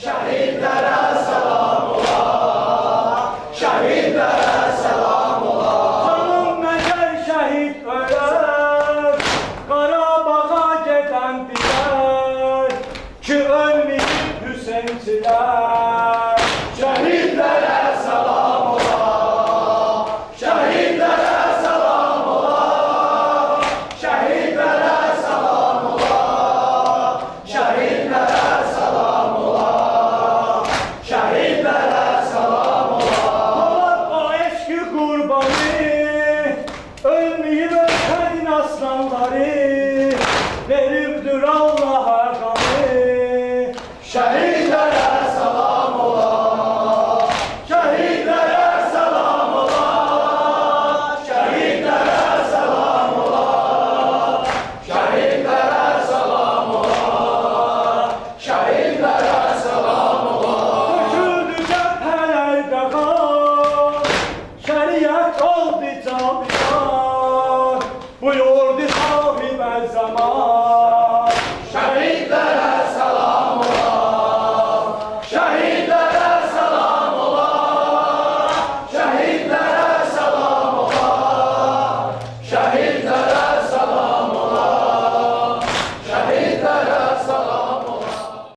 Şehidlere selam ola, şehidlere selam ola. Canım məgər şəhid ölər, Qarabağa gedən dilər, ki ölməyib Hüseynçilər. Şehidlere selam ola, şehidlere selam ola, şehidlere selam ola, şehidlere selam ola, şehidlere selam ola. Polad o eşki qurbanı, ölməyib ölkədin aslanları, veribdir Allaha qanı. Şehidlere selam ola, şehidlere selam ola, şehidlere selam ola, şehidlere selam ola, şehidlere selam ola. Döküldü cəbhələr qan, şəriət oldu cavidan, buyurdu sahib əl-zaman.